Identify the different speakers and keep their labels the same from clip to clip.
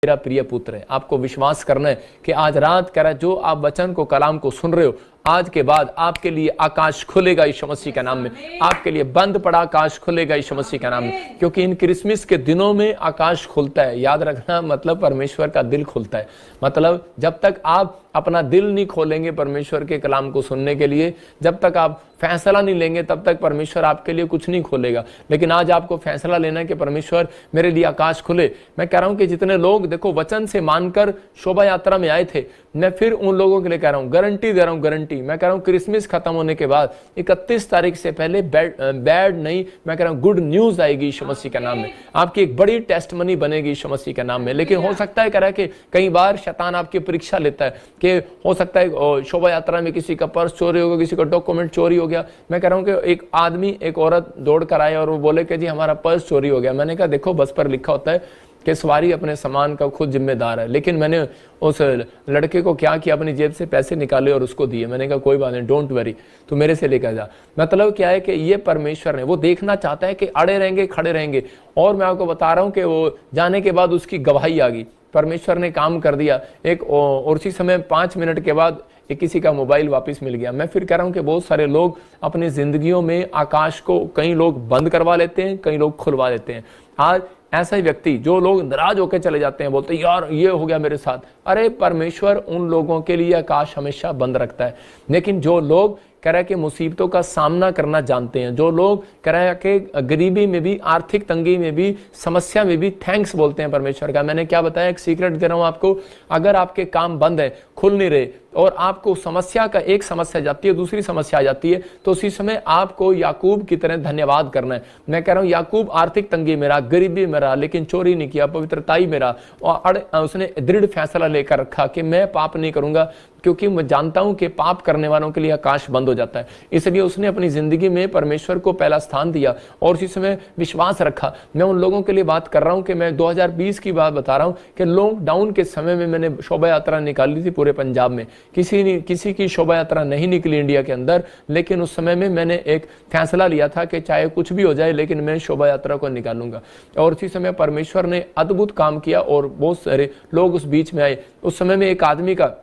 Speaker 1: मेरा प्रिय पुत्र है। आपको विश्वास करना है कि आज रात कह रहा है, जो आप वचन को, कलाम को सुन रहे हो, आज के बाद आपके लिए आकाश खुलेगा यीशु मसीह के नाम में। आपके लिए बंद पड़ा आकाश खुलेगा यीशु मसीह के नाम में, क्योंकि इन क्रिसमस के दिनों में आकाश खुलता है। याद रखना, मतलब परमेश्वर का दिल खुलता है। मतलब जब तक आप अपना दिल नहीं खोलेंगे परमेश्वर के कलाम को सुनने के लिए, जब तक आप फैसला नहीं लेंगे, तब तक परमेश्वर आपके लिए कुछ नहीं खोलेगा। लेकिन आज आपको फैसला लेना है कि परमेश्वर मेरे लिए आकाश खुले। मैं कह रहा हूं कि जितने लोग देखो वचन से मानकर शोभा यात्रा में आए थे, मैं फिर उन लोगों के लिए कह रहा हूं, गारंटी दे रहा हूं, गारंटी। मैं कह रहा हूं क्रिसमस खत्म होने के बाद 31 तारीख से पहले बैड नहीं, मैं कह रहा हूं गुड न्यूज आएगी यीशु मसीह के नाम में। आपकी एक बड़ी टेस्टमनी बनेगी यीशु मसीह के नाम में। लेकिन हो सकता है कह रहा है कि कई बार शैतान आपकी परीक्षा लेता है कि हो सकता है शोभा यात्रा में किसी का पर्स चोरी हो गया, किसी का डॉक्यूमेंट चोरी हो गया। मैं कह रहा हूं कि एक आदमी, एक औरत दौड़ कर आए और वो बोले कि जी हमारा पर्स चोरी हो गया। मैंने कहा देखो बस पर लिखा होता है कि सवारी अपने सामान का खुद जिम्मेदार है। लेकिन मैंने उस लड़के को क्या किया, अपनी जेब से पैसे निकाले और उसको दिए। मैंने कहा कोई बात नहीं, डोंट वरी, तू मेरे से लेकर जा। मतलब क्या है कि ये परमेश्वर ने, वो देखना चाहता है कि अड़े रहेंगे, खड़े रहेंगे। और मैं आपको बता रहा हूं कि वो जाने के बाद उसकी गवाही आ गई, परमेश्वर ने काम कर दिया। एक और उसी समय 5 मिनट के बाद किसी का मोबाइल वापस मिल गया। मैं फिर कह रहा हूं कि बहुत सारे लोग अपनी जिंदगियों में आकाश को कई लोग बंद करवा लेते हैं, कई लोग खुलवा लेते हैं। आज ऐसा ही व्यक्ति, जो लोग नाराज होकर चले जाते हैं, बोलते हैं यार ये हो गया मेरे साथ। अरे परमेश्वर उन लोगों के लिए आकाश हमेशा बंद रखता है। लेकिन जो लोग कह रहा है कि मुसीबतों का सामना करना जानते हैं, जो लोग कह रहा है कि गरीबी में भी, आर्थिक तंगी में भी, समस्या में भी थैंक्स बोलते हैं परमेश्वर का। मैंने क्या बताया, एक सीक्रेट दे रहा हूं आपको। अगर आपके काम बंद है, खुल नहीं रहे, और आपको समस्या का, एक समस्या जाती है, दूसरी समस्या आ जाती है, तो उसी समय आपको याकूब की तरह धन्यवाद करना है। मैं कह रहा हूं याकूब आर्थिक तंगी में रहा, गरीबी में रहा, लेकिन चोरी नहीं किया, पवित्रताई में रहा, और उसने दृढ़ फैसला लेकर रखा कि मैं पाप नहीं करूंगा, क्योंकि मैं जानता हूं कि पाप करने वालों के लिए आकाश बंद हो जाता है। इसलिए उसने अपनी जिंदगी में परमेश्वर को पहला स्थान दिया और उसी समय विश्वास रखा। मैं उन लोगों के लिए बात कर रहा हूं कि मैं 2020 की बात बता रहा हूं कि लॉकडाउन के समय में मैंने शोभा यात्रा निकाली थी पूरे पंजाब में। किसी की शोभा यात्रा नहीं निकली इंडिया के अंदर, लेकिन उस समय में मैंने एक फैसला लिया था कि चाहे कुछ भी हो जाए, लेकिन मैं शोभा यात्रा को निकालूंगा। और उसी समय परमेश्वर ने अद्भुत काम किया और बहुत सारे लोग उस बीच में आए। उस समय में एक आदमी का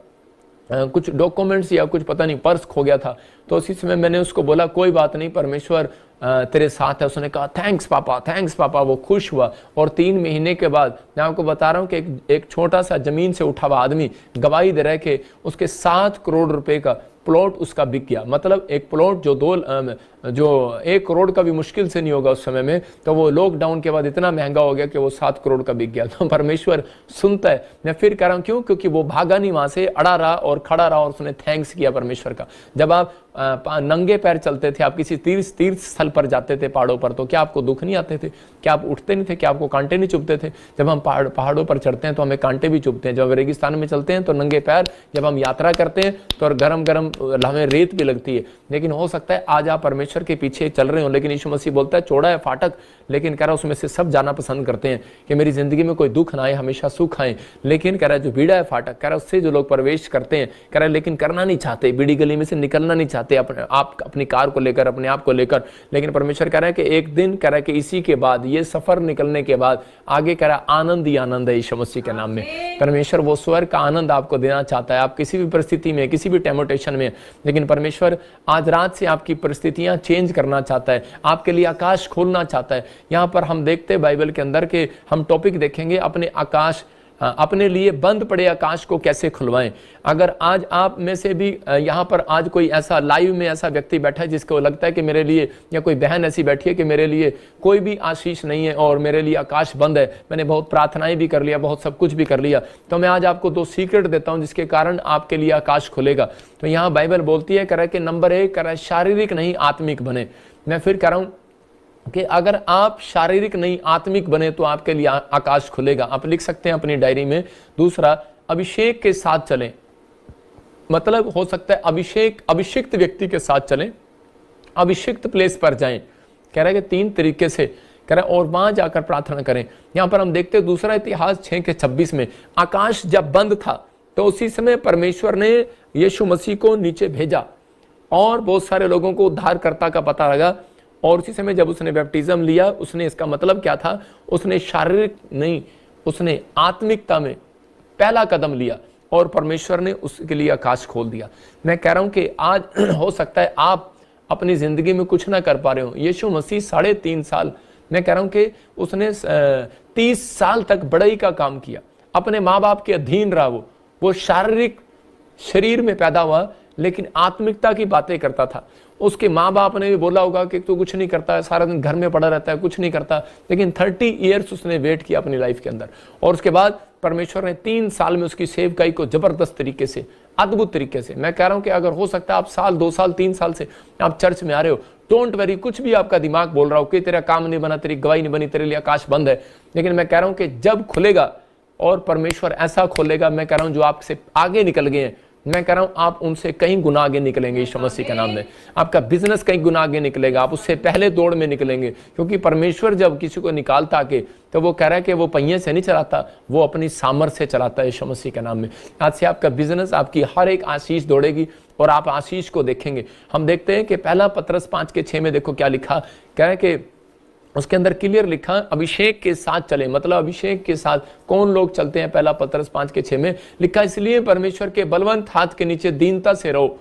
Speaker 1: कुछ डॉक्यूमेंट्स या कुछ पता नहीं पर्स खो गया था, तो उसी समय मैंने उसको बोला कोई बात नहीं, परमेश्वर तेरे साथ है। उसने कहा थैंक्स पापा, थैंक्स पापा। वो खुश हुआ और 3 महीने के बाद मैं आपको बता रहा हूं कि एक छोटा सा जमीन से उठा हुआ आदमी गवाही दे रहा है कि उसके 7 करोड़ रुपए का प्लॉट उसका बिक गया। मतलब एक प्लॉट जो 1 करोड़ का भी मुश्किल से नहीं होगा उस समय में, तो वो लॉकडाउन के बाद इतना महंगा हो गया कि वो 7 करोड़ का बिक गया। तो परमेश्वर सुनता है। मैं फिर कह रहा हूं क्यों, क्योंकि वो भागा नहीं, वहां से अड़ा रहा और खड़ा रहा और उसने थैंक्स किया परमेश्वर का। जब आप नंगे पैर चलते थे, आप किसी तीर्थ स्थल पर जाते थे पहाड़ों पर, तो क्या आपको दुख नहीं आते थे? क्या आप उठते नहीं थे? क्या आपको कांटे नहीं चुभते थे? जब हम पहाड़ों पर चढ़ते हैं तो हमें कांटे भी चुभते हैं। जब रेगिस्तान में चलते हैं तो नंगे पैर, जब हम यात्रा करते हैं तो गरम गरम हमें रेत भी लगती है। लेकिन हो सकता है आज आप परमेश्वर के पीछे चल रहे हो, लेकिन यीशु मसीह बोलता है चौड़ा है फाटक, लेकिन कह रहा है उसमें से सब जाना पसंद करते हैं कि मेरी जिंदगी में कोई दुख ना आए, हमेशा सुख आए। लेकिन कह रहा है जो बीड़ा है फाटक, कह रहा है उससे जो लोग प्रवेश करते हैं, कह रहा है लेकिन करना नहीं चाहते, बीड़ी गली में से निकलना नहीं चाहते अपनी कार को लेकर, अपने आप को लेकर। लेकिन परमेश्वर कह रहा है कि एक दिन, कह रहा है कि इसी के बाद, ये सफर निकलने के बाद आगे कह रहा है आनंद ही आनंद है यीशु मसीह के नाम में। परमेश्वर वो स्वर्ग का आनंद आपको देना चाहता है। आप किसी भी परिस्थिति में, किसी भी टेम्पटेशन में, लेकिन परमेश्वर आज रात से आपकी परिस्थितियां चेंज करना चाहता है, आपके लिए आकाश खोलना चाहता है। यहां पर हम देखते हैं बाइबल के अंदर के हम टॉपिक देखेंगे, अपने लिए बंद पड़े आकाश को कैसे खुलवाएं। अगर आज आप में से भी यहाँ पर आज कोई ऐसा लाइव में ऐसा व्यक्ति बैठा है जिसको लगता है कि मेरे लिए, या कोई बहन ऐसी बैठी है कि मेरे लिए कोई भी आशीष नहीं है और मेरे लिए आकाश बंद है, मैंने बहुत प्रार्थनाएं भी कर लिया, बहुत सब कुछ भी कर लिया, तो मैं आज आपको 2 सीक्रेट देता हूं जिसके कारण आपके लिए आकाश खुलेगा। तो यहाँ बाइबल बोलती है, कह रहा है कि नंबर 1 कह रहा है शारीरिक नहीं आत्मिक बने। मैं फिर कह रहा हूं कि अगर आप शारीरिक नहीं आत्मिक बने तो आपके लिए आकाश खुलेगा। आप लिख सकते हैं अपनी डायरी में। दूसरा, अभिषेक के साथ चलें। मतलब हो सकता है अभिषिक्त व्यक्ति के साथ चलें, अभिषिक्त प्लेस पर जाएं। कह रहा है कि 3 तरीके से, कह रहा है और वहां जाकर प्रार्थना करें। यहां पर हम देखते हैं दूसरा इतिहास 6:26 में, आकाश जब बंद था तो उसी समय परमेश्वर ने यीशु मसीह को नीचे भेजा और बहुत सारे लोगों को उद्धारकर्ता का पता लगा। और उसी समय जब उसने बैप्टिज्म लिया, उसने, इसका मतलब क्या था, उसने शारीरिक नहीं, उसने आत्मिकता में पहला कदम लिया और परमेश्वर ने उसके लिए आकाश खोल दिया। मैं कह रहा हूं कि आज हो सकता है आप अपनी जिंदगी में कुछ ना कर पा रहे हो। यीशु मसीह 3.5 साल, मैं कह रहा हूं कि उसने 30 साल तक बड़ाई का काम किया, अपने माँ बाप के अधीन रहा। वो शारीरिक शरीर में पैदा हुआ लेकिन आत्मिकता की बातें करता था। उसके माँ बाप ने भी बोला होगा कि तू कुछ नहीं करता है, सारा दिन घर में पड़ा रहता है, कुछ नहीं करता, लेकिन 30 ईयर्स उसने वेट किया अपनी लाइफ के अंदर। और उसके बाद परमेश्वर ने 3 साल में उसकी सेवकाई को जबरदस्त तरीके से, अद्भुत तरीके से, मैं कह रहा हूं कि अगर हो सकता है आप साल 2 साल 3 साल से आप चर्च में आ रहे हो, डोंट वरी, कुछ भी आपका दिमाग बोल रहा हो कि तेरा काम नहीं बना, तेरी गवाही नहीं बनी, तेरे लिए आकाश बंद है, लेकिन मैं कह रहा हूं कि जब खुलेगा और परमेश्वर ऐसा खोलेगा, मैं कह रहा हूं जो आपसे आगे निकल गए हैं, मैं कह रहा हूं आप उनसे कहीं गुना आगे निकलेंगे यीशु मसीह के नाम में। आपका बिजनेस कहीं गुना आगे निकलेगा, आप उससे पहले दौड़ में निकलेंगे, क्योंकि परमेश्वर जब किसी को निकालता आके तो वो कह रहा है कि वो पहिए से नहीं चलाता, वो अपनी सामर्थ से चलाता है यीशु मसीह के नाम में। आज से आपका बिजनेस, आपकी हर एक आशीष दौड़ेगी और आप आशीष को देखेंगे। हम देखते हैं कि पहला पतरस 5:6 में देखो क्या लिखा, कह रहा है कि उसके अंदर क्लियर लिखा, अभिषेक के साथ चले। मतलब अभिषेक के साथ कौन लोग चलते हैं? पहला पतरस 5:6 में लिखा, इसलिए परमेश्वर के बलवंत हाथ के नीचे दीनता से रहो,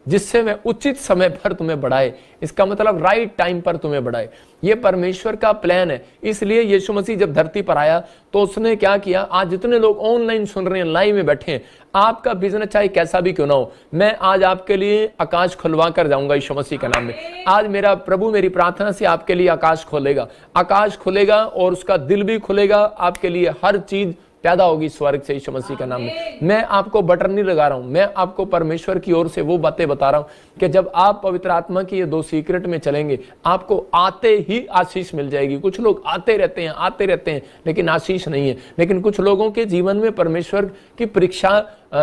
Speaker 1: जिससे वह उचित समय पर तुम्हें बढ़ाए। इसका मतलब राइट टाइम पर तुम्हें बढ़ाए। ये परमेश्वर का प्लान है। इसलिए यीशु मसीह जब धरती पर आया तो उसने क्या किया? आज जितने लोग ऑनलाइन सुन रहे हैं, लाइव में बैठे हैं, आपका बिजनेस चाहे कैसा भी क्यों ना हो, मैं आज आपके लिए आकाश खुलवा कर जाऊंगा यीशु मसीह के नाम में। आज मेरा प्रभु मेरी प्रार्थना से आपके लिए आकाश खोलेगा, आकाश खुलेगा और उसका दिल भी खुलेगा। आपके लिए हर चीज पैदा होगी स्वर्ग से यीशु मसीह का नाम में। मैं आपको बटन नहीं लगा रहा हूं, मैं आपको परमेश्वर की ओर से वो बातें बता रहा हूं कि जब आप पवित्र आत्मा की ये 2 सीक्रेट में चलेंगे, आपको आते ही आशीष मिल जाएगी। कुछ लोग आते रहते हैं लेकिन आशीष नहीं है। लेकिन कुछ लोगों के जीवन में परमेश्वर की परीक्षा,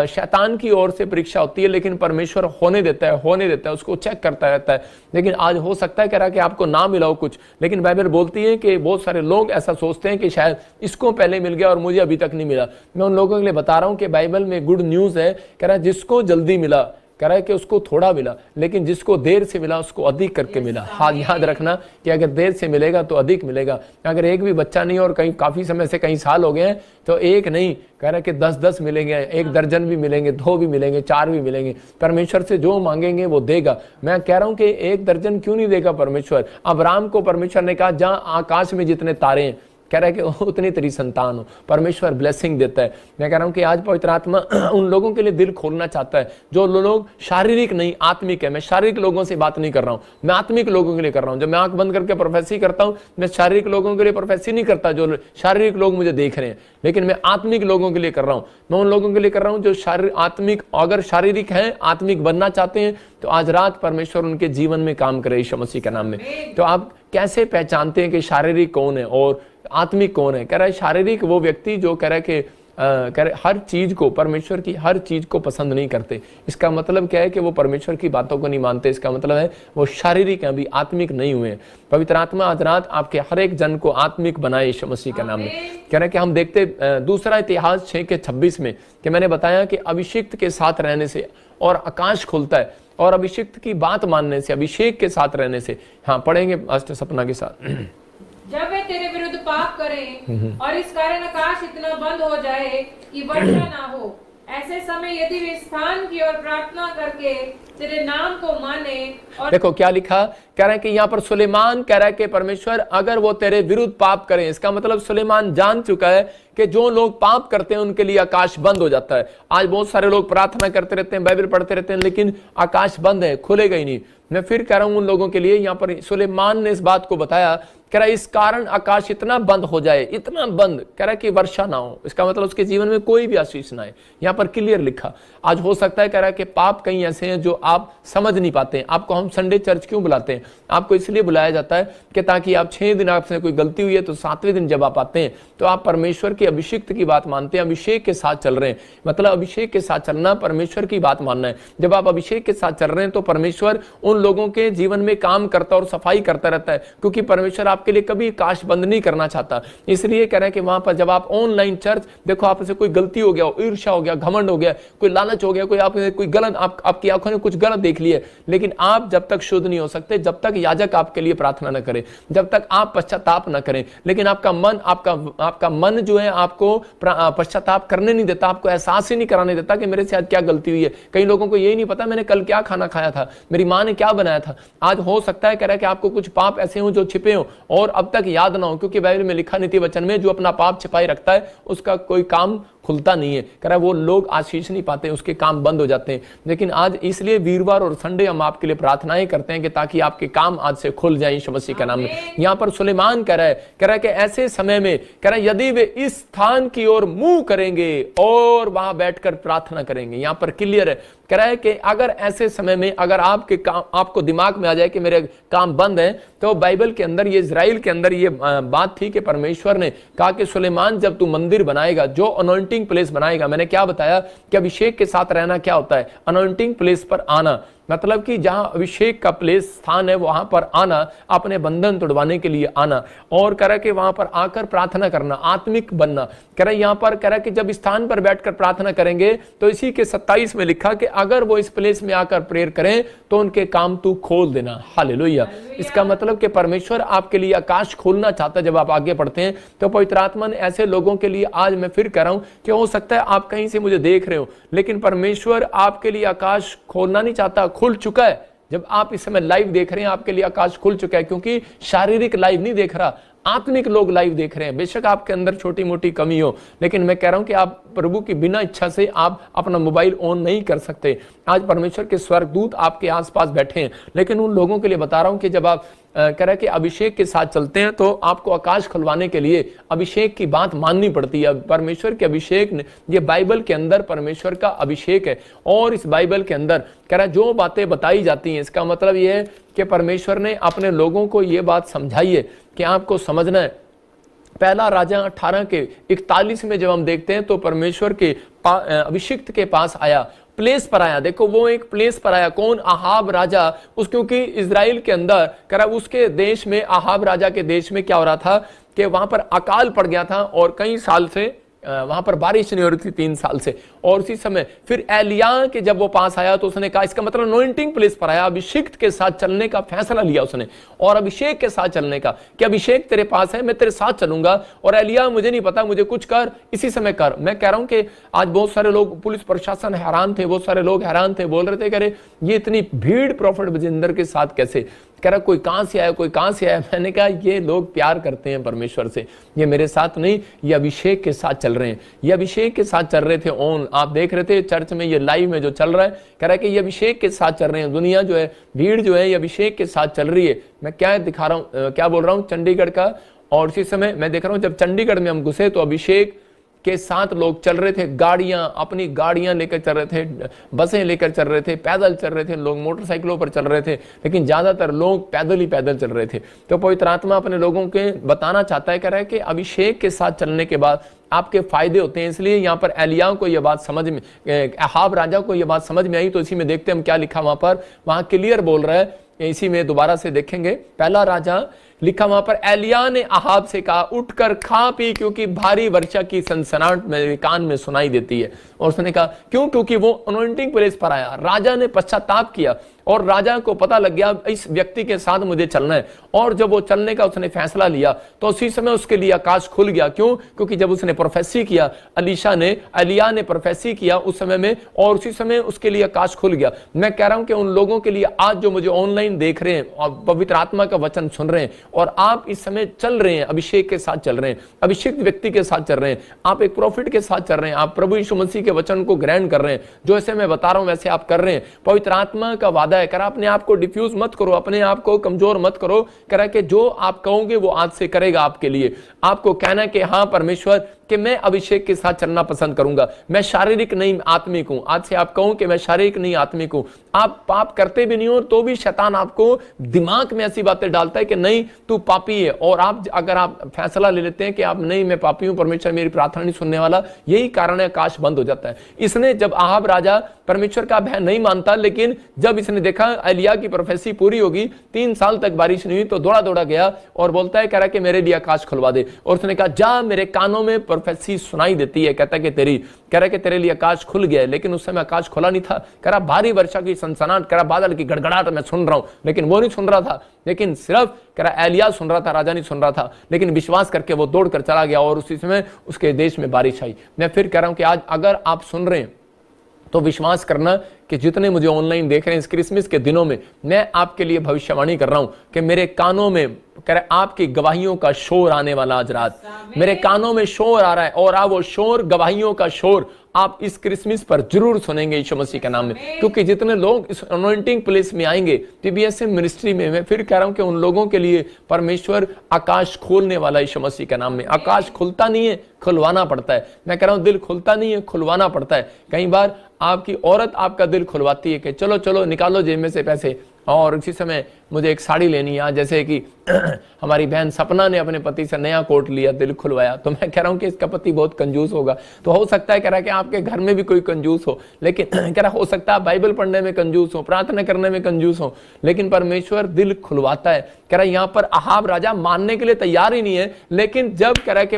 Speaker 1: शैतान की ओर से परीक्षा होती है, लेकिन परमेश्वर होने देता है, उसको चेक करता रहता है। लेकिन आज हो सकता है कह रहा कि आपको ना मिला हो कुछ, लेकिन बाइबल बोलती है कि बहुत सारे लोग ऐसा सोचते हैं कि शायद इसको पहले मिल गया और मुझे अभी तक नहीं मिला। मैं उन लोगों के लिए बता रहा हूं कि बाइबल में गुड न्यूज है, कह रहा है जिसको जल्दी मिला, कह रहा है कि उसको थोड़ा मिला, लेकिन जिसको देर से मिला उसको अधिक करके मिला। हाँ, याद रखना कि अगर देर से मिलेगा तो अधिक मिलेगा। अगर एक भी बच्चा नहीं और कहीं काफी समय से कई साल हो गए हैं तो एक नहीं, कह रहा है कि 10-10 मिलेंगे, 1 दर्जन भी मिलेंगे, 2 भी मिलेंगे, 4 भी मिलेंगे। परमेश्वर से जो मांगेंगे वो देगा। मैं कह रहा हूं कि 1 दर्जन क्यों नहीं देगा परमेश्वर? अब्राहम को परमेश्वर ने कहा जहां आकाश में जितने तारे हैं, कह रहा है कि उतनी तेरी संतान हो। परमेश्वर ब्लेसिंग देता है। मैं कह रहा हूं कि आज पवित्र आत्मा उन लोगों के लिए दिल खोलना चाहता है जो लोग शारीरिक नहीं आत्मिक है। मैं शारीरिक लोगों से बात नहीं कर रहा हूं, मैं आत्मिक लोगों के लिए कर रहा हूं। जब मैं आंख बंद करके प्रोफेसी करता हूं, मैं शारीरिक लोगों के लिए प्रोफेसी नहीं करता जो शारीरिक लोग मुझे देख रहे हैं, लेकिन मैं आत्मिक लोगों के लिए कर रहा हूं। मैं उन लोगों के लिए कर रहा हूं जो आत्मिक, अगर शारीरिक है, आत्मिक बनना चाहते हैं, तो आज रात परमेश्वर उनके जीवन में काम करे यीशु मसीह के नाम में। तो आप कैसे पहचानते हैं कि शारीरिक कौन है और आत्मिक कौन है? कह रहा है शारीरिक वो व्यक्ति जो कह रहा है कि कह रहे हर चीज को, परमेश्वर की हर चीज को पसंद नहीं करते। इसका मतलब क्या है कि वो परमेश्वर की बातों को नहीं मानते। इसका मतलब है वो शारीरिक है, अभी आत्मिक नहीं हुए। पवित्र आत्मा आज रात आपके हर एक जन को आत्मिक बनाए यीशु मसीह के नाम में। कह रहे कि हम देखते दूसरा इतिहास 6:26 में कि मैंने बताया कि अभिषिक्त के साथ रहने से और आकाश खुलता है, और अभिषिक्त की बात मानने से, अभिषेक के साथ रहने से। हाँ, पढ़ेंगे अष्ट सपना के साथ।
Speaker 2: जब वे तेरे विरुद्ध पाप करें और इस कारण आकाश इतना बंद हो जाए कि वर्षा ना हो, ऐसे समय यदि वे स्थान की ओर प्रार्थना करके तेरे नाम को माने। और
Speaker 1: देखो क्या लिखा, कह रहा है कि यहाँ पर सुलेमान कह रहा है कि परमेश्वर अगर वो तेरे विरुद्ध पाप करें, इसका मतलब सुलेमान जान चुका है कि जो लोग पाप करते हैं उनके लिए आकाश बंद हो जाता है। आज बहुत सारे लोग प्रार्थना करते रहते हैं, बाइबल पढ़ते रहते हैं, लेकिन आकाश बंद है, खुलेगा ही नहीं। मैं फिर कह रहा हूं उन लोगों के लिए, यहाँ पर सुलेमान ने इस बात को बताया, कह रहा है इस कारण आकाश इतना बंद हो जाए, इतना बंद, कह रहा है कि वर्षा ना हो। इसका मतलब उसके जीवन में कोई भी आशीष ना है। यहाँ पर क्लियर लिखा। आज हो सकता है कह रहा है कि पाप कहीं ऐसे हैं जो आप समझ नहीं पाते हैं। आपको हम संडे चर्च क्यों बुलाते हैं? आपको इसलिए बुलाया जाता है कि ताकि आप 6 दिन आपसे कोई गलती हुई है तो 7वें दिन जब आप आते हैं तो आप परमेश्वर के अभिषिक्त की बात मानते हैं, अभिषेक के साथ चल रहे हैं। मतलब अभिषेक के साथ चलना, परमेश्वर की बात मानना है। जब आप अभिषेक के साथ चल रहे हैं तो परमेश्वर उन लोगों के जीवन में काम करता और सफाई करता रहता है, क्योंकि परमेश्वर आपके लिए कभी आकाश बंद नहीं करना चाहता। इसलिए कह रहे हैं कि वहां पर जब आप ऑनलाइन चर्च देखो, आपसे कोई गलती हो गया, ईर्ष्या हो गया, घमंड हो गया, कोई लालच हो गया, कोई आपने कोई गलत, आपकी आंखों ने कुछ गलत देख लिया, लेकिन आप जब तक शुद्ध नहीं हो सकते, जब तक याजक आपके लिए प्रार्थना न करे, जब तक आप पश्चाताप न करें। लेकिन आपका मन जो है, आपको पश्चाताप करने नहीं देता, आपको एहसास ही नहीं कराने देता कि मेरे से आज क्या गलती हुई है। कई लोगों को यही नहीं पता मैंने कल क्या खाना खाया था, मेरी माँ ने क्या बनाया था। आज हो सकता है कह रहा है कि आपको कुछ पाप ऐसे हो जो छिपे हो और अब तक याद ना हो, क्योंकि बाइबल में लिखा नीति वचन में जो अपना पाप छिपाई रखता है उसका कोई काम खुलता नहीं है। कह रहा है वो लोग आशीष नहीं पाते, उसके काम बंद हो जाते हैं। लेकिन आज इसलिए वीरवार और संडे हम आपके लिए प्रार्थनाएं करते हैं कि ताकि आपके काम आज से खुल जाएं यीशु मसीह के नाम में। यहाँ पर सुलेमान कह रहा है कि ऐसे समय में कह रहा है यदि वे इस स्थान की ओर मुंह करेंगे और वहां बैठकर प्रार्थना करेंगे। यहाँ पर क्लियर है, कह रहा है कि अगर ऐसे समय में अगर आपके काम आपको दिमाग में आ जाए कि मेरे काम बंद है, तो बाइबल के अंदर ये इजराइल के अंदर ये बात थी कि परमेश्वर ने कहा कि सुलेमान जब तू मंदिर बनाएगा, जो अनॉइंटिंग प्लेस बनाएगा, मैंने क्या बताया कि अभिषेक के साथ रहना क्या होता है, अनॉइंटिंग प्लेस पर आना, मतलब कि जहां अभिषेक का प्लेस स्थान है वहां पर आना, अपने बंधन तोड़वाने के लिए आना और कह रहा कि वहां पर आकर प्रार्थना करना, आत्मिक बनना। कह रहा यहां पर कह रहा कि जब स्थान पर बैठकर प्रार्थना करेंगे तो इसी के 27 में लिखा कि अगर वो इस प्लेस में आकर प्रेयर करें तो उनके काम तू खोल देना। हालेलुया। इसका मतलब कि परमेश्वर आपके लिए आकाश खोलना चाहता है। जब आप आगे बढ़ते हैं तो पवित्र आत्मा ने ऐसे लोगों के लिए, आज मैं फिर कह रहा हूं कि हो सकता है आप कहीं से मुझे देख रहे हो लेकिन परमेश्वर आपके लिए आकाश खोलना नहीं चाहता, खुल चुका है। जब आप इस समय लाइव देख रहे हैं आपके लिए आकाश खुल चुका है, क्योंकि शारीरिक लाइव नहीं देख रहा, आत्मिक लोग लाइव देख रहे हैं। बेशक आपके अंदर छोटी मोटी कमी हो, लेकिन मैं कह रहा हूं कि आप प्रभु की बिना इच्छा से आप अपना मोबाइल ऑन नहीं कर सकते। आज परमेश्वर के स्वर्गदूत आपके आसपास बैठे हैं, लेकिन उन लोगों के लिए बता रहा हूं कि जब आप कह रहे कि अभिषेक के साथ चलते हैं तो आपको आकाश खुलवाने के लिए अभिषेक की बात माननी पड़ती है। परमेश्वर के अभिषेक ने, ये बाइबल के अंदर परमेश्वर का अभिषेक है और इस बाइबल के अंदर कह रहा जो बातें बताई जाती हैं इसका मतलब ये है कि परमेश्वर ने अपने लोगों को ये बात समझाई है कि आपको समझना है। पहला राजा 18 के 41 में जब हम देखते हैं तो परमेश्वर के अभिषिक्त के पास आया, प्लेस पर आया। देखो वो एक प्लेस पर आया, कौन? आहाब राजा। उस क्योंकि इजराइल के अंदर करा उसके देश में, आहाब राजा के देश में क्या हो रहा था कि वहां पर अकाल पड़ गया था और कई साल से वहां पर बारिश नहीं हो रही थी, 3 साल से। और उसी समय फिर एलिया के जब वो पास आया तो उसने कहा, इसका मतलब अनॉइंटिंग प्लेस पर आया, अभिषेक के साथ चलने का फैसला लिया उसने, और अभिषेक के साथ चलने का कि अभिषेक तेरे पास है, मैं तेरे साथ चलूंगा। और एलिया मुझे नहीं पता, मुझे कुछ कर, इसी समय कर। मैं कह रहा हूं कि आज बहुत सारे लोग, पुलिस प्रशासन हैरान थे, बहुत सारे लोग हैरान थे, बोल रहे थे करे ये इतनी भीड़ प्रॉफिट बजिंदर के साथ कैसे? कह रहा कोई कहां से आया, कोई कहां से आया। मैंने कहा ये लोग प्यार करते हैं परमेश्वर से, ये मेरे साथ नहीं, ये अभिषेक के साथ चल रहे हैं, ये अभिषेक के साथ चल रहे थे। ऑन आप देख रहे थे चर्च में, ये लाइव में जो चल रहा है, कह रहा है कि ये अभिषेक के साथ चल रहे हैं। दुनिया जो है, भीड़ जो है, ये अभिषेक के साथ चल रही है। मैं क्या दिखा रहा हूं, क्या बोल रहा हूं, चंडीगढ़ का। और इसी समय मैं देख रहा हूं जब चंडीगढ़ में हम घुसे तो अभिषेक के साथ लोग चल रहे थे, गाड़ियां, अपनी गाड़ियां लेकर चल रहे थे, बसें लेकर चल रहे थे, पैदल चल रहे थे, लोग मोटरसाइकिलों पर चल रहे थे, लेकिन ज्यादातर लोग पैदल ही पैदल चल रहे थे। तो पवित्र आत्मा अपने लोगों के बताना चाहता है, कह रहा है कि अभिषेक के साथ चलने के बाद आपके फायदे होते हैं। इसलिए यहाँ पर एलिया को यह बात समझ में, अहाब राजा को यह बात समझ में आई। तो इसी में देखते हैं हम क्या लिखा वहां पर, वहां क्लियर बोल रहा है, इसी में दोबारा से देखेंगे। पहला राजा लिखा वहां पर, एलिया ने अहाब से कहा उठकर खा पी, क्योंकि भारी वर्षा की सनसनाहट मेरे कान में सुनाई देती है। और उसने कहा क्यों? क्योंकि वो अनॉइंटिंग प्लेस पर आया। राजा ने पश्चाताप किया और राजा को पता लग गया इस व्यक्ति के साथ मुझे चलना है। और जब वो चलने का उसने फैसला लिया तो उसी समय उसके लिए आकाश खुल गया। क्यों? क्योंकि जब उसने प्रोफेसी किया, एलिया ने प्रोफेसी किया उस समय में, और उसी समय उसके लिए आकाश खुल गया। मैं कह रहा हूं कि उन लोगों के लिए आज जो मुझे ऑनलाइन देख रहे हैं और पवित्र आत्मा का वचन सुन रहे हैं और आप इस समय चल रहे हैं, अभिषेक के साथ चल रहे हैं, अभिषेक व्यक्ति के साथ चल रहे हैं, आप एक प्रॉफिट के साथ चल रहे हैं, आप प्रभु यीशु मसीह के वचन को ग्रहण कर रहे हैं, जो ऐसे मैं बता रहा हूं वैसे आप कर रहे हैं। पवित्र आत्मा का वादा है, करा अपने आप को डिफ्यूज मत करो, अपने आप को कमजोर मत करो। करा कि जो आप कहोगे वो आज से करेगा आपके लिए। आपको कहना कि हाँ परमेश्वर कि मैं अभिषेक के साथ चलना पसंद करूंगा, मैं शारीरिक नहीं आत्मिक हूं। आज से आप कहो कि मैं शारीरिक नहीं आत्मिक हूं। आप पाप करते भी नहीं हो तो भी शैतान आपको दिमाग में ऐसी बातें डालता है कि नहीं तू पापी है, और आप अगर आप फैसला ले लेते हैं कि आप नहीं मैं पापी हूं, परमेश्वर मेरी प्रार्थना नहीं सुनने वाला, यही कारण है आकाश बंद हो जाता है। इसने जब अहाब राजा परमेश्वर का भय नहीं मानता, लेकिन जब इसने देखा एलिया की प्रोफेसी पूरी होगी, 3 साल तक बारिश नहीं हुई, तो दौड़ा दौड़ा गया और बोलता है कह रहा कि मेरे लिए आकाश खुलवा दे। और उसने कहा जा मेरे कानों में प्रोफेसी सुनाई देती है, कहता है कि कह रहा है कि तेरे लिए आकाश खुल गया है, लेकिन उस समय आकाश खुला नहीं था। कह रहा भारी वर्षा की सनसनाहट, कह रहा बादल की गड़गड़ाहट मैं सुन रहा हूं, लेकिन वो नहीं सुन रहा था, लेकिन सिर्फ कह रहा एलिया सुन रहा था, राजा नहीं सुन रहा था। लेकिन विश्वास करके वो दौड़ कर चला गया और उसी समय उसके देश में बारिश आई। मैं फिर कह रहा हूं कि आज अगर आप सुन रहे हैं तो विश्वास करना कि जितने मुझे ऑनलाइन देख रहे हैं इस क्रिसमस के दिनों में, मैं आपके लिए भविष्यवाणी कर रहा हूं कि मेरे कानों में कह रहे आपकी गवाहियों का शोर आने वाला आज रात, मेरे कानों में शोर आ रहा है और आप वो शोर, गवाहियों का शोर आप इस क्रिसमस पर जरूर सुनेंगे यीशु मसीह के नाम में। क्योंकि जितने लोग इस अनॉइंटिंग प्लेस में आएंगे टीबीएसएम मिनिस्ट्री में, मैं फिर कह रहा हूं कि उन लोगों के लिए परमेश्वर आकाश खोलने वाला यीशु मसीह के नाम में। आकाश खुलता नहीं है, खुलवाना पड़ता है। मैं कह रहा हूं दिल खुलता नहीं है, खुलवाना पड़ता है। कई बार आपकी औरत आपका दिल खुलवाती है कि चलो चलो निकालो जेब में से पैसे, और इसी समय मुझे एक साड़ी लेनी है, जैसे कि हमारी बहन सपना ने अपने पति से नया कोट लिया, दिल खुलवाया। तो मैं कह रहा हूं कि इसका पति बहुत कंजूस होगा। तो हो सकता है कह रहा है कि आपके घर में भी कोई कंजूस हो, लेकिन कह रहा हो सकता है बाइबल पढ़ने में कंजूस हो, प्रार्थना करने में कंजूस हो, लेकिन परमेश्वर दिल खुलवाता है। कह रहा यहाँ पर अहाब राजा मानने के लिए तैयार ही नहीं है, लेकिन जब कह रहा कि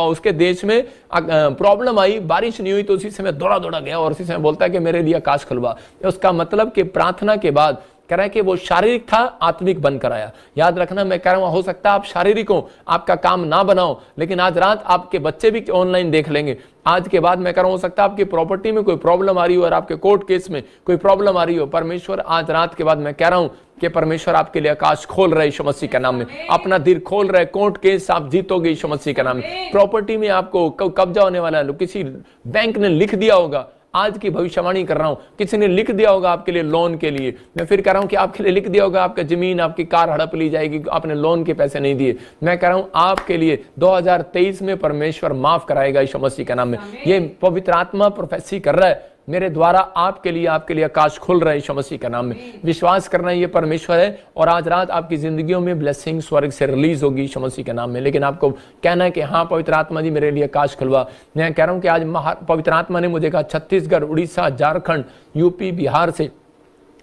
Speaker 1: उसके देश में प्रॉब्लम आई, बारिश नहीं हुई, तो उसी समय दौड़ा दौड़ा गया और उसी समय बोलता है कि मेरे लिए आकाश खुलवा। उसका मतलब कि प्रार्थना के बाद कह रहा है कि वो शारीरिक था, आत्मिक बनकर आया। याद रखना, मैं कह रहा हूं हो सकता है आप शारीरिक हो, आपका काम ना बनाओ, लेकिन आज रात आपके बच्चे भी ऑनलाइन देख लेंगे। आज के बाद मैं कह रहा हूं हो सकता है आपकी प्रॉपर्टी में कोई प्रॉब्लम आ रही हो और आपके कोर्ट केस में कोई प्रॉब्लम आ रही हो। परमेश्वर आज रात के बाद मैं कह रहा हूं कि परमेश्वर आपके लिए आकाश खोल रहा है यीशु मसीह के नाम में, अपना दिल खोल रहा है। कोर्ट केस आप जीतोगे यीशु मसीह के नाम में। प्रॉपर्टी में आपको कब्जा होने वाला है, किसी बैंक ने लिख दिया होगा, आज की भविष्यवाणी कर रहा हूं, किसी ने लिख दिया होगा आपके लिए लोन के लिए। मैं फिर कह रहा हूं कि आपके लिए लिख दिया होगा आपका जमीन, आपकी कार हड़प ली जाएगी, आपने लोन के पैसे नहीं दिए। मैं कह रहा हूं आपके लिए 2023 में परमेश्वर माफ कराएगा यीशु मसीह के नाम में। ये पवित्र आत्मा प्रोफेसी कर रहा है मेरे द्वारा आपके लिए आकाश खुल रहा है यीशु मसीह के नाम में। विश्वास करना ये परमेश्वर है और आज रात आपकी जिंदगियों में ब्लेसिंग स्वर्ग से रिलीज होगी यीशु मसीह के नाम में। लेकिन आपको कहना है कि हाँ पवित्र आत्मा जी मेरे लिए आकाश खुलवा। मैं कह रहा हूं कि आज पवित्र आत्मा ने मुझे कहा छत्तीसगढ़, उड़ीसा, झारखंड, यूपी, बिहार से,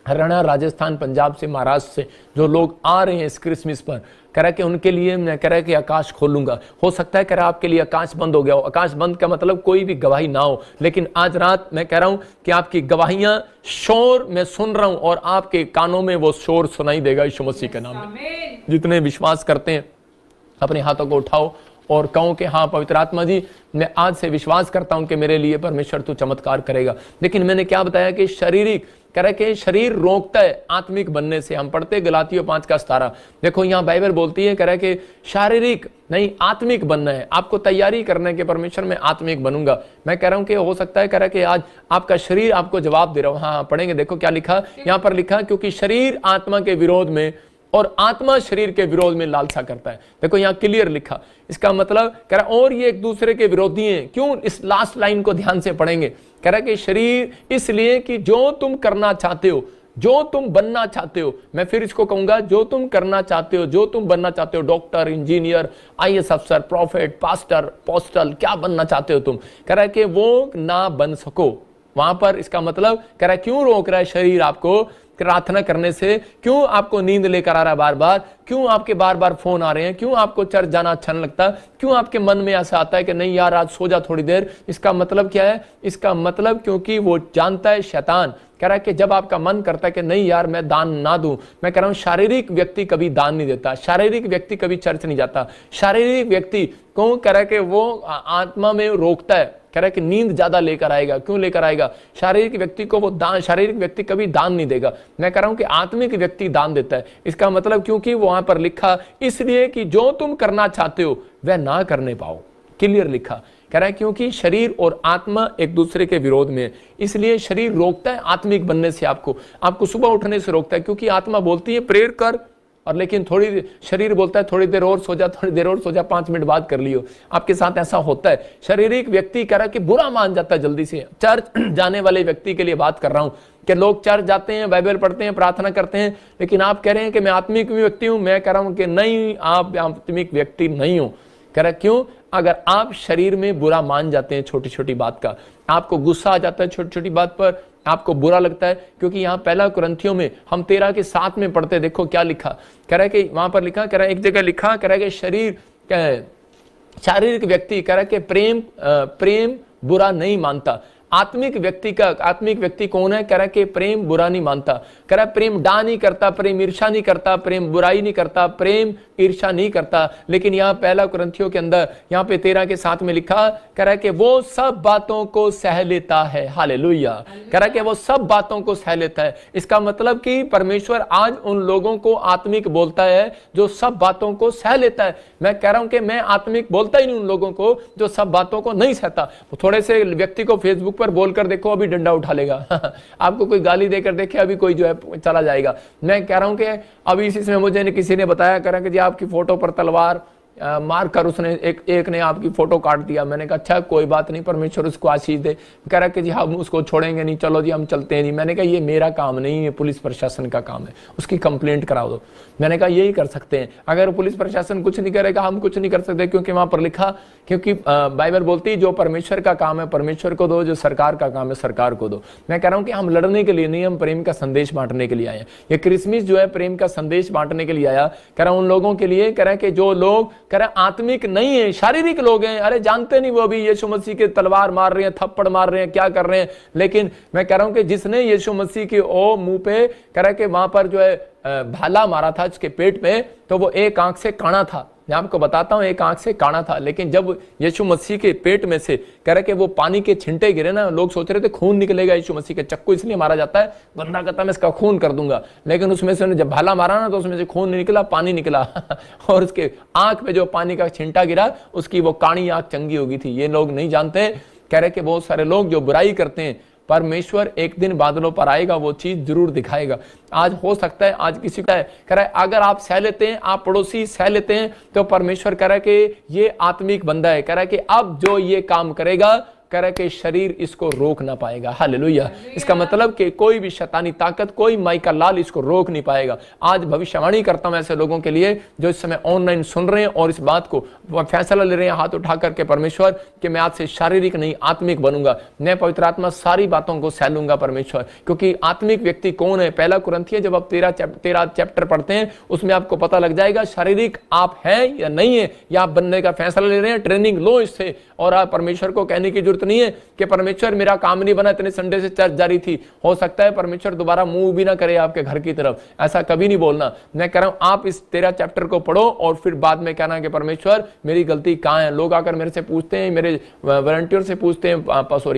Speaker 1: हरियाणा, राजस्थान, पंजाब से, महाराष्ट्र से जो लोग आ रहे हैं इस क्रिसमस पर, कह रहा है कि उनके लिए मैं कह रहा है कि आकाश खोलूंगा। हो सकता है कह रहा है आपके लिए आकाश बंद हो गया हो। आकाश बंद का मतलब कोई भी गवाही ना हो, लेकिन आज रात मैं कह रहा हूं कि आपकी गवाहियां शोर मैं सुन रहा हूं और आपके कानों में वो शोर सुनाई देगा यीशु मसीह के नाम में। जितने विश्वास करते हैं अपने हाथों को उठाओ और कहो कि हाँ पवित्र आत्मा जी मैं आज से विश्वास करता हूं कि मेरे लिए परमेश्वर तू चमत्कार करेगा। लेकिन मैंने क्या बताया कि शारीरिक कह रहा है कि शरीर रोकता है आत्मिक बनने से। हम पढ़ते गलातियों 5:17, देखो यहाँ बाइबल बोलती है, कह रहा है कि शारीरिक नहीं आत्मिक बनना है, आपको तैयारी करने के परमेश्वर में आत्मिक बनूंगा। मैं कह रहा हूं कि हो सकता है कह रहा है कि आज आपका शरीर आपको जवाब दे रहा हूं। हाँ पढ़ेंगे, देखो क्या लिखा यहाँ पर, लिखा क्योंकि शरीर आत्मा के विरोध में और आत्मा शरीर के विरोध में लालसा करता है। देखो यहाँ क्लियर लिखा, इसका मतलब कह रहा और ये एक दूसरे के विरोधी हैं। क्यों? इस लास्ट लाइन को ध्यान से पढ़ेंगे। कह रहा कि शरीर इसलिए कि जो तुम करना चाहते हो, जो तुम बनना चाहते हो, मैं फिर इसको कहूंगा जो तुम करना चाहते हो, जो तुम बनना चाहते हो, डॉक्टर, इंजीनियर, आईएएस अफसर, प्रॉफिट, पास्टर, पोस्टल, क्या बनना चाहते हो तुम, कह रहा है कि वो ना बन सको वहां पर। इसका मतलब कह रहा है क्यों रोक रहा है शरीर आपको प्रार्थना करने से? क्यों आपको नींद लेकर आ रहा है बार बार? क्यों आपके बार बार फोन आ रहे हैं? क्यों आपको चर्च जाना अच्छा नहीं लगता? क्यों आपके मन में ऐसा आता है कि नहीं यार आज सो जा थोड़ी देर? इसका मतलब क्या है? इसका मतलब क्योंकि वो जानता है, शैतान कह रहा है कि जब आपका मन करता है कि नहीं यार मैं दान ना दूं, मैं कह रहा हूं शारीरिक व्यक्ति कभी दान नहीं देता, शारीरिक व्यक्ति कभी चर्च नहीं जाता, शारीरिक व्यक्ति को कह रहा है कि वो आत्मा में रोकता है, कह रहा है कि नींद ज्यादा लेकर आएगा। क्यों लेकर आएगा? शारीरिक व्यक्ति को वो दान, शारीरिक व्यक्ति कभी दान नहीं देगा। मैं कह रहा हूं कि आत्मिक व्यक्ति दान देता है। इसका मतलब क्योंकि वहां पर लिखा इसलिए कि जो तुम करना चाहते हो वह ना करने पाओ, क्लियर लिखा। कह रहा है क्योंकि शरीर और आत्मा एक दूसरे के विरोध में है, इसलिए शरीर रोकता है आत्मिक बनने से, आपको सुबह उठने से रोकता है। क्योंकि आत्मा बोलती है प्रेयर कर, और लेकिन थोड़ी शरीर बोलता है थोड़ी देर और सो जा, थोड़ी देर और सो जा, 5 मिनट बाद कर लियो। आपके साथ ऐसा होता है। शारीरिक व्यक्ति कह रहा है कि बुरा मान जाता है जल्दी से। चर्च जाने वाले व्यक्ति के लिए बात कर रहा हूं कि लोग चर्च जाते हैं, बाइबल पढ़ते हैं, प्रार्थना करते हैं, लेकिन आप कह रहे हैं कि मैं आत्मिक व्यक्ति हूं। मैं कह रहा हूं कि नहीं, आप आत्मिक व्यक्ति नहीं हो। कह रहा क्यों? अगर आप शरीर में बुरा मान जाते हैं छोटी छोटी बात का, आपको गुस्सा आ जाता है छोटी छोटी बात पर, आपको बुरा लगता है। क्योंकि यहाँ पहला कुरिन्थियों में हम 13:7 में पढ़ते, देखो क्या लिखा। कह रहा है कि वहां पर लिखा, कह रहा है एक जगह लिखा, कह रहा है कि शरीर शारीरिक व्यक्ति कह रहा है कि प्रेम बुरा नहीं मानता। आत्मिक व्यक्ति कौन है? कह रहा है कि प्रेम बुरा नहीं मानता। कह रहा है प्रेम डा नहीं करता, प्रेम ईर्षा नहीं करता, प्रेम बुराई नहीं करता, प्रेम ईर्षा नहीं करता। लेकिन यहाँ पहला कुरिन्थियों के अंदर यहाँ पे 13 के 7 में लिखा, कह रहा है कि वो सब बातों को सह लेता है। हालेलुया। कह रहा है कि वो सब बातों को सह लेता है। इसका मतलब कि परमेश्वर आज उन लोगों को आत्मिक बोलता है जो सब बातों को सह लेता है। मैं कह रहा हूं कि मैं आत्मिक बोलता ही नहीं उन लोगों को जो सब बातों को नहीं सहता। थोड़े से व्यक्ति को फेसबुक पर बोलकर देखो, अभी डंडा उठा लेगा। आपको कोई गाली देकर देखे, अभी कोई जो है चला जाएगा। मैं कह रहा हूं कि अभी इसी समय मुझे किसी ने बताया, कह रहा कि जी आपकी फोटो पर तलवार मार कर उसने एक ने आपकी फोटो काट दिया। मैंने कहा अच्छा कोई बात नहीं, परमेश्वर उसको आशीष दे। कह रहा कि जी हम उसको छोड़ेंगे नहीं, चलो जी हम चलते हैं। नहीं, मैंने कहा ये मेरा काम नहीं है, पुलिस प्रशासन का काम है, उसकी कंप्लेंट कराओ दो। मैंने कहा यही कर सकते हैं। अगर पुलिस प्रशासन कुछ नहीं करेगा, हम कुछ नहीं कर सकते, क्योंकि वहां पर लिखा, क्योंकि बाइबल बोलती है जो परमेश्वर का काम है परमेश्वर को दो, जो सरकार का काम है सरकार को दो। मैं कह रहा हूं कि हम लड़ने के लिए नहीं, हम प्रेम का संदेश बांटने के लिए आए हैं। ये क्रिसमस जो है प्रेम का संदेश बांटने के लिए आया। कह रहा उन लोगों के लिए, कह रहा है कि जो लोग कह रहा आत्मिक नहीं है, शारीरिक लोग हैं, अरे जानते नहीं वो अभी यीशु मसीह के तलवार मार रहे हैं, थप्पड़ मार रहे हैं, क्या कर रहे हैं। लेकिन मैं कह रहा हूं कि जिसने यीशु मसीह के ओ मुंह पे कह रहा है कि वहां पर जो है भाला मारा था उसके पेट में, तो वो एक आंख से काना था। मैं आपको बताता हूं एक आंख से काना था। लेकिन जब यीशु मसीह के पेट में से कह रहा कि वो पानी के छिंटे गिरे ना, लोग सोच रहे थे खून निकलेगा। यीशु मसीह के चक्कू इसलिए मारा जाता है, बंदा कहता मैं इसका खून कर दूंगा। लेकिन उसमें से जब भाला मारा ना तो उसमें से खून नहीं निकला, पानी निकला। और उसके आंख पे जो पानी का छिंटा गिरा उसकी वो काणी आंख चंगी हो गई थी। ये लोग नहीं जानते। कह रहे कि बहुत सारे लोग जो बुराई करते हैं, परमेश्वर एक दिन बादलों पर आएगा, वो चीज जरूर दिखाएगा। आज हो सकता है आज किसी का कह रहा है अगर आप सह लेते हैं, आप पड़ोसी सह लेते हैं, तो परमेश्वर कह रहा है कि ये आत्मिक बंदा है। कह रहा है कि अब जो ये काम करेगा, कह रहा है कि शरीर इसको रोक ना पाएगा। हालेलुया। इसका मतलब कि कोई भी शैतानी ताकत, कोई माई का लाल इसको रोक नहीं पाएगा। आज भविष्यवाणी करता हूं ऐसे लोगों के लिए जो इस समय ऑनलाइन सुन रहे हैं और इस बात को फैसला ले रहे हैं हाथ उठा करके, परमेश्वर कि मैं आज से शारीरिक नहीं आत्मिक बनूंगा। मैं पवित्र आत्मा सारी बातों को सह लूंगा परमेश्वर। क्योंकि आत्मिक व्यक्ति कौन है? पहला कुरिन्थियों जब आप 13 चैप्टर पढ़ते हैं उसमें आपको पता लग जाएगा शारीरिक आप हैं या नहीं है, या आप बनने का फैसला ले रहे हैं। ट्रेनिंग लो इससे। और आप परमेश्वर को कहने की जरूरत नहीं है कि परमेश्वर मेरा काम नहीं बना, इतने संडे से चर्च जारी थी। हो सकता है परमेश्वर दोबारा मूव भी ना करे आपके घर की तरफ, ऐसा कभी नहीं बोलना। मैं कह रहा हूं आप इस 13 चैप्टर को पढ़ो और फिर बाद में कहना कि परमेश्वर मेरी गलती कहां है। लोग आकर मेरे से पूछते हैं, मेरे वॉलंटियर से पूछते हैं,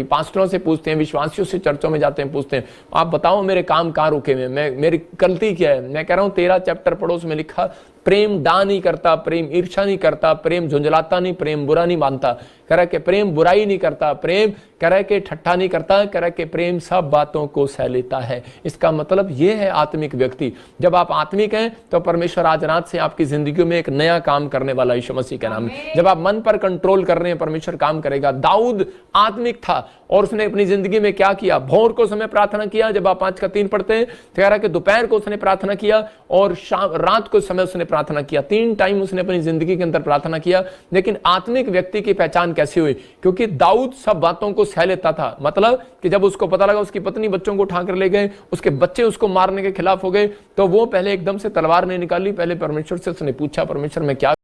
Speaker 1: पास्टरों से पूछते हैं, विश्वासियों से चर्चों में जाते हैं, पूछते हैं आप बताओ मेरे काम कहां रुके हुए, मेरी गलती क्या है। मैं कह रहा हूं 13 चैप्टर पढ़ो, उसमें लिखा प्रेम डा नहीं करता, प्रेम ईर्षा नहीं करता, प्रेम झुंझलाता नहीं, प्रेम बुरा नहीं मानता। कह रहा है कि प्रेम बुराई नहीं करता, प्रेम कह रहा है कि ठट्ठा नहीं करता, कह रहा है कि प्रेम सब बातों को सह लेता है। इसका मतलब यह है आत्मिक व्यक्ति। जब आप आत्मिक हैं तो परमेश्वर आज रात से आपकी जिंदगी में एक नया काम करने वाला यीशु मसीह के नाम में। जब आप मन पर कंट्रोल कर रहे हैं, परमेश्वर काम करेगा। दाऊद आत्मिक था और उसने अपनी जिंदगी में क्या किया? भोर को समय प्रार्थना किया। जब आप 5 का 3 पढ़ते हैं तो कह रहा है कि दोपहर को उसने प्रार्थना किया और रात को समय उसने प्रार्थना किया। 3 टाइम उसने अपनी जिंदगी के अंदर प्रार्थना किया। लेकिन आत्मिक व्यक्ति की पहचान कैसे हुई? क्योंकि दाऊद सब बातों को सह लेता था। मतलब कि जब उसको पता लगा उसकी पत्नी बच्चों को उठा कर ले गए, उसके बच्चे उसको मारने के खिलाफ हो गए, तो वो पहले एकदम से तलवार नहीं निकाली, पहले परमेश्वर से उसने पूछा परमेश्वर मैं क्या